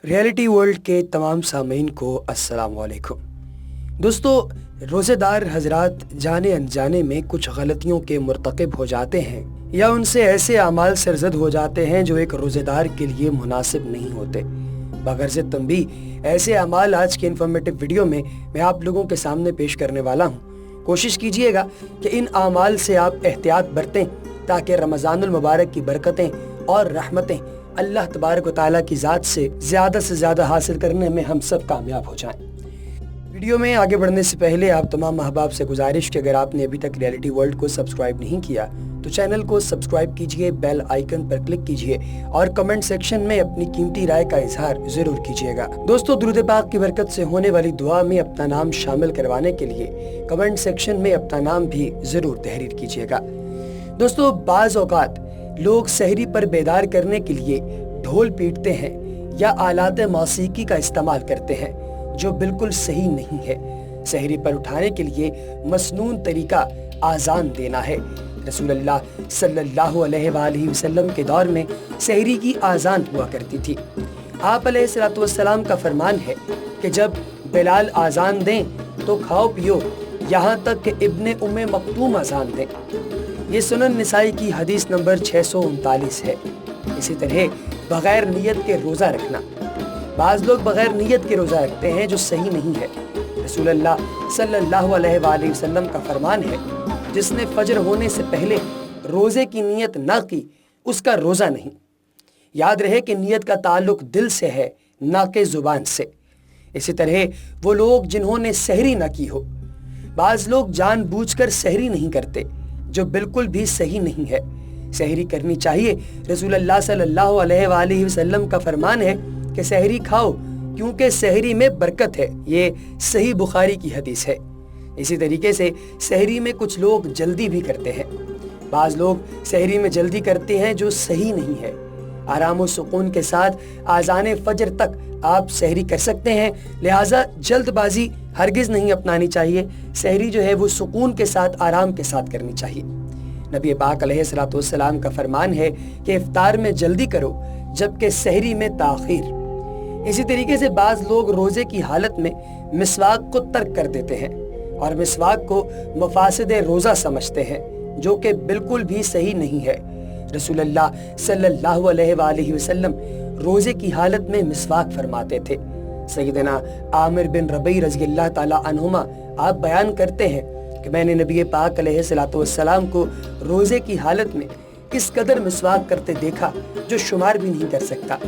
Reality world के तमाम सामीन को अस्सलाम वालेकुम। दोस्तों, रोज़ेदार हजरात जाने अनजाने में कुछ गलतियों के मुर्तकिब हो जाते हैं या उनसे ऐसे अमाल सरजद हो जाते हैं जो एक रोज़ेदार के लिए मुनासिब नहीं होते। बगैर तंबीह ऐसे अमाल आज की इन्फॉर्मेटिव वीडियो में मैं आप लोगों के सामने पेश करने वाला हूँ। कोशिश कीजिएगा कि इन अमाल से आप एहतियात बरतें ताकि रमज़ानुल मुबारक की बरकतें और रहमतें अल्लाह तबारक व तआला की ज़ात से ज़्यादा हासिल करने में हम सब कामयाब हो जाएं। वीडियो में आगे बढ़ने से पहले आप तमाम अहबाब से गुजारिश कि अगर आपने अभी तक रियलिटी वर्ल्ड को सब्सक्राइब नहीं किया तो चैनल को सब्सक्राइब कीजिए, बेल आइकन पर क्लिक कीजिए और कमेंट सेक्शन में अपनी कीमती राय का इजहार जरूर कीजिएगा। दोस्तों, दुरूद पाक की बरकत से होने वाली दुआ में अपना नाम शामिल करवाने के लिए कमेंट सेक्शन में अपना नाम भी जरूर तहरीर कीजिएगा। दोस्तों, बाज़ औक़ात लोग सहरी पर बेदार करने के लिए ढोल पीटते हैं या आलात मौसीकी का इस्तेमाल करते हैं जो बिल्कुल सही नहीं है। सहरी पर उठाने के लिए मसनून तरीका आज़ान देना है। रसूलुल्लाह सल्लल्लाहु अलैहि वसल्लम के दौर में सहरी की आज़ान हुआ करती थी। आप अलैहिस्सलातु वस्सलाम का फरमान है कि जब बिलाल आज़ान दें तो खाओ पियो यहाँ तक कि इब्ने उम्मे मक्तूम आज़ान दें। ये सुनन निसाई की हदीस नंबर 639 है। इसी तरह बगैर नियत के रोज़ा रखना, बाज़ लोग बगैर नियत के रोज़ा रखते हैं जो सही नहीं है। रसूलुल्लाह सल्लल्लाहु अलैहि वसल्लम का फरमान है, जिसने फजर होने से पहले रोज़े की नियत ना की उसका रोज़ा नहीं। याद रहे कि नियत का ताल्लुक दिल से है ना कि ज़ुबान से। इसी तरह वो लोग जिन्होंने सहरी ना की हो, बाज़ लोग जानबूझकर सहरी नहीं करते जो बिल्कुल भी सही नहीं है। सहरी करनी चाहिए। रसूलुल्लाह सल्लल्लाहु अलैहि वसल्लम का फरमान है कि सहरी खाओ क्योंकि सहरी में बरकत है। ये सही बुखारी की हदीस है। इसी तरीके से सहरी में कुछ लोग जल्दी भी करते हैं। बाज़ लोग सहरी में जल्दी करते हैं जो सही नहीं है। आराम और सुकून के साथ आज़ान फजर तक आप सहरी कर सकते हैं, लिहाजा जल्दबाजी हरगिज़ नहीं अपनानी चाहिए। सहरी जो है वो सुकून के साथ, आराम के साथ करनी चाहिए। नबी पाक अलैहिस्सलातु वस्सलाम का फरमान है कि इफ्तार में जल्दी करो जबकि सहरी में ताख़ीर। इसी तरीके से बाज़ लोग रोज़े की हालत में मिसवाक को तर्क कर देते हैं और मिसवाक को मफासिद रोज़ा समझते हैं जो कि बिल्कुल भी सही नहीं है। रसूलुल्लाह सल्लल्लाहु अलैहि वसल्लम रोज़े की हालत में मिसवाक फरमाते थे। सैयदना आमिर बिन रबी रज़ियल्लाहु ताला अन्हुमा आप बयान करते हैं कि मैंने नबी पाक अलैहिस्सलातु वस्सलाम को रोज़े की हालत में इस कदर मिसवाक करते देखा जो शुमार भी नहीं कर सकता।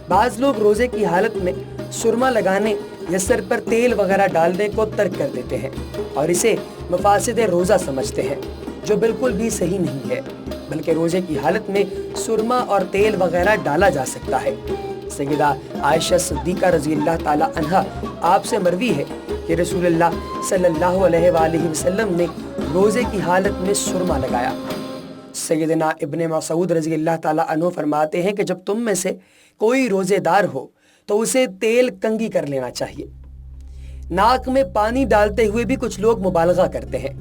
बाज़ लोग रोज़े की हालत में सुरमा लगाने या सर पर तेल वगैरह डालने को तर्क कर देते हैं और इसे मफासिद रोज़ा समझते हैं जो बिल्कुल भी सही नहीं है, बल्कि रोज़े की हालत में सुरमा और तेल वगैरह डाला जा सकता है। सैयदा आयशा सिद्दीक़ा रज़ियल्लाहु ताला अन्हा आपसे मरवी है कि रसूलुल्लाह सल्लल्लाहु अलैहि वसल्लम ने रोज़े की हालत में सुरमा लगाया। सैयदना इब्ने मसूद रज़ियल्लाहु ताला अन्हु फरमाते हैं कि जब तुम में से कोई रोज़ेदार हो तो उसे तेल कंघी कर लेना चाहिए। नाक में पानी डालते हुए भी कुछ लोग मुबालगा करते हैं।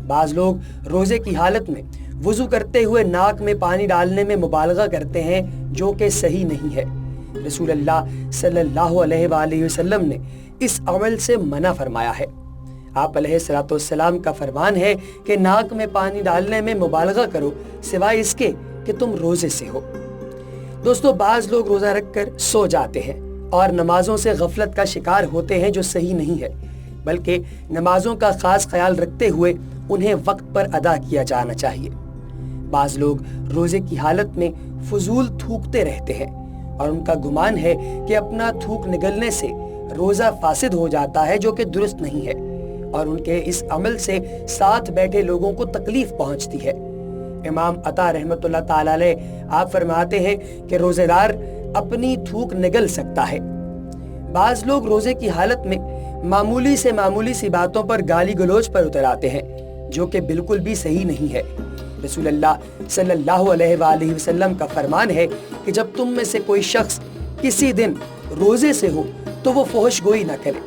बाज़ लोग रोज़े की हालत में वुज़ू करते हुए नाक में पानी डालने में मुबालगा करते हैं जो कि सही नहीं है। रसूलुल्लाह सल्लल्लाहु अलैहि वसल्लम ने इस अमल से मना फरमाया है। आप अलैहिस्सलातु वस्सलाम का फरमान है कि नाक में पानी डालने में मुबालगा करो सिवाय इसके कि तुम रोज़े से हो। दोस्तों, बाज़ लोग रोज़ा रखकर सो जाते हैं और नमाजों से गफलत का शिकार होते हैं जो सही नहीं है, बल्कि नमाजों का खास ख्याल रखते हुए उन्हें वक्त पर अदा किया जाना चाहिए। बाज़ लोग रोज़े की हालत में फजूल थूकते रहते हैं और उनका गुमान है कि अपना थूक निगलने से रोज़ा फासिद हो जाता है, जो कि दुरुस्त नहीं है और उनके इस अमल से साथ बैठे लोगों को तकलीफ पहुंचती है। इमाम अता रहमतुल्लाह ताला अलैह आप फरमाते हैं कि रोज़ेदार अपनी थूक निगल सकता है। बाज़ लोग रोज़े की हालत में मामूली सी बातों पर गाली गलौज पर उतर आते हैं जो कि बिल्कुल भी सही नहीं है। रसूलुल्लाह सल्लल्लाहु अलैहि वसल्लम का फरमान है कि जब तुम में से कोई शख्स किसी दिन रोज़े से हो तो वो फहशगोई ना करे,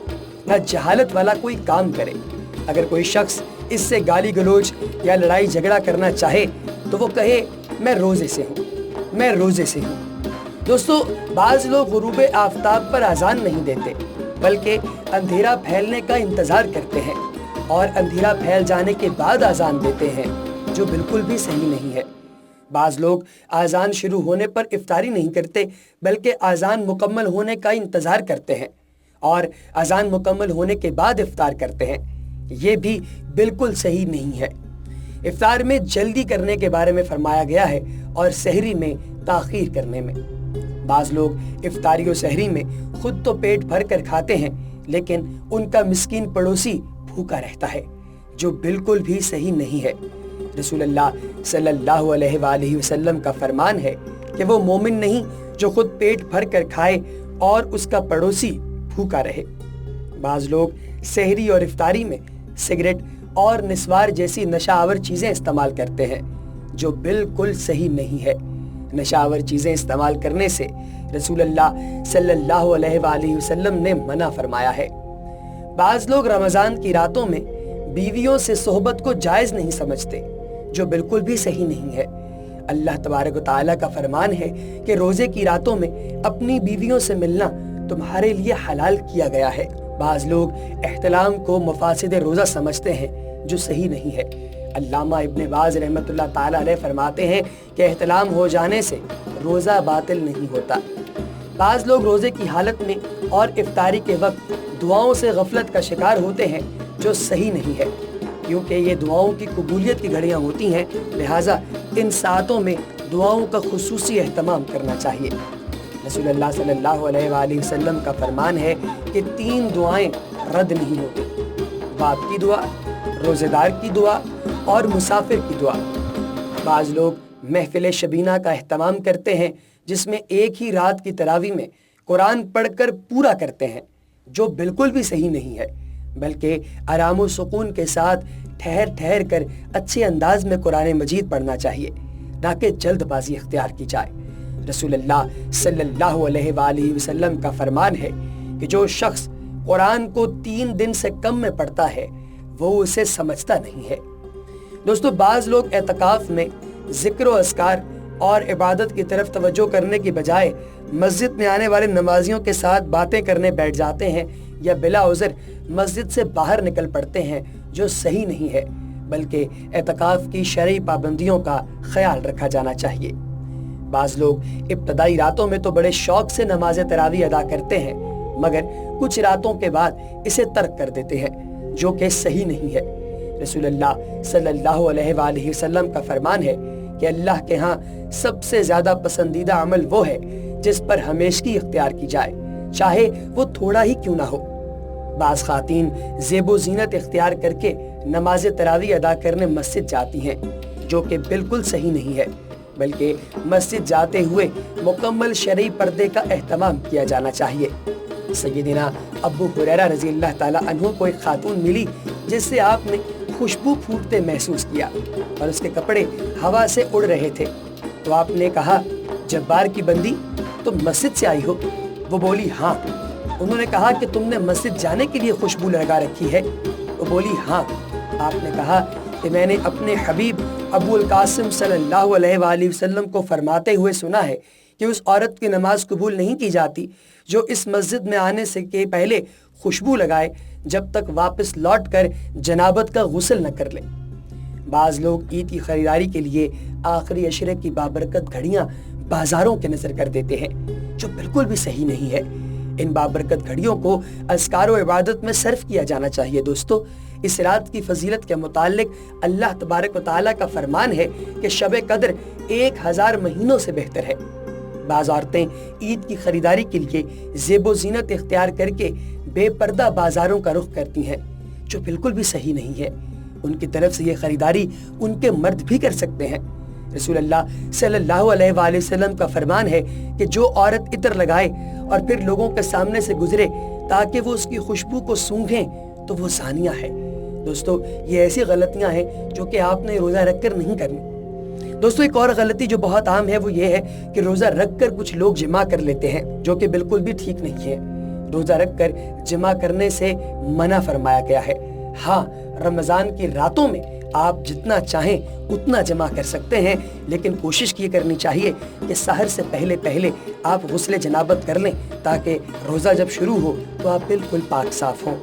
ना जहालत वाला कोई काम करे। अगर कोई शख्स इससे गाली गलौज या लड़ाई झगड़ा करना चाहे तो वो कहे मैं रोज़े से हूँ, मैं रोज़े से हूँ। दोस्तों, बाज लोग गुरूब आफताब पर अजान नहीं देते बल्कि अंधेरा फैलने का इंतजार करते हैं और अंधेरा फैल जाने के बाद अजान देते हैं, जो बिल्कुल भी सही नहीं है। बाज लोग आज़ान शुरू होने पर इफ्तारी नहीं करते बल्कि आज़ान मुकम्मल होने का इंतज़ार करते हैं और आज़ान मुकम्मल होने के बाद इफ्तार करते हैं। ये भी बिल्कुल सही नहीं है। इफ्तार में जल्दी करने के बारे में फरमाया गया है और सहरी में ताख़ीर करने में। बाज़ लोग इफ्तारी और सहरी में खुद तो पेट भर कर खाते हैं, लेकिन उनका मिस्कीन पड़ोसी भूखा रहता है, जो बिल्कुल भी सही नहीं है। रसूलुल्लाह सल्लल्लाहु अलैहि वसल्लम का फरमान है कि वो मोमिन नहीं जो खुद पेट भर कर खाए और उसका पड़ोसी भूखा रहे। बाज़ लोग सहरी और इफ्तारी में सिगरेट और निस्वार जैसी नशावर चीज़ें इस्तेमाल करते हैं, जो बिल्कुल सही नहीं है। नशावर चीज़ें इस्तेमाल करने से रसूलुल्लाह सल्लल्लाहु अलैहि वसल्लम ने मना फरमाया है। बाज़ लोग रमज़ान की रातों में बीवियों से सोहबत को जायज़ नहीं समझते, जो बिल्कुल भी सही नहीं है। अल्लाह तबारक व तआला का फरमान है कि रोज़े की रातों में अपनी बीवियों से मिलना तुम्हारे लिए हलाल किया गया है। बाज़ लोग एहतलाम को मफासिद रोज़ा समझते हैं, जो सही नहीं है। अल्लामा इब्न बाज़ रहमतुल्लाह ताला अलैह फरमाते हैं कि एहतलाम हो जाने से रोज़ा बातिल नहीं होता। बाज़ लोग रोज़े की हालत में और इफ्तारी के वक्त दुआओं से गफलत का शिकार होते हैं, जो सही नहीं है, क्योंकि ये दुआओं की कबूलियत की घड़ियाँ होती हैं। लिहाजा इन सातों में दुआओं का खुसूसी एहतमाम करना चाहिए। रसूलुल्लाह सल्लल्लाहु अलैहि वसल्लम का फरमान है कि 3 दुआएं रद्द नहीं होती: बाप की दुआ, रोज़ेदार की दुआ और मुसाफिर की दुआ। बाज़ लोग महफिल शबीना का एहतमाम करते हैं, जिसमें एक ही रात की तरावी में कुरान पढ़कर पूरा करते हैं, जो बिल्कुल भी सही नहीं है, बल्कि आराम व सुकून के साथ ठहर ठहर कर अच्छे अंदाज में कुरान मजीद पढ़ना चाहिए, ना कि जल्दबाजी इख्तियार की जाए। रसूलुल्लाह सल्लल्लाहु अलैहि वसल्लम का फरमान है कि जो शख्स कुरान को 3 दिन से कम में पढ़ता है, वो उसे समझता नहीं है। दोस्तों, बाज़ लोग एतकाफ में ज़िक्र व अस्कार और इबादत की तरफ तवज्जो करने की बजाय मस्जिद में आने वाले नमाजियों के साथ बातें करने बैठ जाते हैं या बिला उज़र मस्जिद से बाहर निकल पड़ते हैं, जो सही नहीं है, बल्कि एतकाफ की शरई पाबंदियों का ख्याल रखा जाना चाहिए। बाज़ लोग इब्तदाई रातों में तो बड़े शौक से नमाज तरावी अदा करते हैं, मगर कुछ रातों के बाद इसे तर्क कर देते हैं, जो कि सही नहीं है। रसूलुल्लाह सल्लल्लाहु अलैहि वसल्लम का फरमान है कि अल्लाह के यहाँ सबसे ज़्यादा पसंदीदा अमल वो है जिस पर हमेशगी इख्तियार की जाए, चाहे वो थोड़ा ही क्यों ना हो। बाज़ ख़ातीन ज़ेबो ज़ीनत इख्तियार करके नमाज तरावी अदा करने मस्जिद जाती हैं, जो कि बिल्कुल सही नहीं है, बल्कि मस्जिद जाते हुए मुकम्मल शरई पर्दे का एहतमाम किया जाना चाहिए। सय्यदिना अबू हुरैरा रज़ी अल्लाह ताला अन्हु को एक खातून मिली, जिससे आपने खुशबू फूटते महसूस किया और उसके कपड़े हवा से उड़ रहे थे। तो आपने कहा, जब्बार की बंदी, तुम मस्जिद से आई हो? वो बोली, हाँ। उन्होंने कहा कि तुमने मस्जिद जाने के लिए खुशबू लगा रखी है? वो बोली, हाँ। आपने कहा कि मैंने अपने हबीब अबुल कासिम सल्लल्लाहु अलैहि वसल्लम को फरमाते हुए सुना है कि उस औरत की नमाज कबूल नहीं की जाती जो इस मस्जिद में आने से के पहले खुशबू लगाए, जब तक वापस लौट कर जनाबत का गुस्ल न कर ले। बाज़ लोग ईद की खरीदारी के लिए आखिरी अशरे की बाबरकत घड़ियां बाजारों के नजर कर देते हैं, जो बिल्कुल भी सही नहीं है। इन बाबरकत घड़ियों को अस्कार व इबादत में सर्फ किया जाना चाहिए। दोस्तों, इस रात की फजीलत के मुतालिक अल्लाह तबारक व तआला का फरमान है कि शब कद्र 1000 महीनों से बेहतर है। बाज़ औरतें ईद की खरीदारी के लिए ज़ेबो ज़ीनत इख्तियार करके बेपर्दा बाजारों का रुख करती हैं, जो बिल्कुल भी सही नहीं है। उनकी तरफ से ये खरीदारी उनके मर्द भी कर सकते हैं। रसूलुल्लाह सल्लल्लाहु अलैहि वसल्लम का फरमान है कि जो औरत इत्र लगाए और फिर लोगों के सामने से गुजरे ताकि वो उसकी खुशबू को सूंघें, तो वो ज़ानिया है। दोस्तों, ये ऐसी गलतियां हैं जो कि आपने रोज़ा रखकर नहीं करनी। दोस्तों, एक और गलती जो बहुत आम है वो ये है कि रोज़ा रखकर कुछ लोग जिमा कर लेते हैं, जो कि बिल्कुल भी ठीक नहीं है। रोज़ा रखकर जिमा करने से मना फरमाया गया है। हाँ, रमज़ान की रातों में آپ جتنا چاہیں اتنا جمع کر سکتے ہیں، لیکن کوشش یہ کرنی چاہیے کہ سحر سے پہلے آپ غسل جنابت کر لیں، تاکہ روزہ جب شروع ہو تو آپ بالکل پاک صاف ہوں۔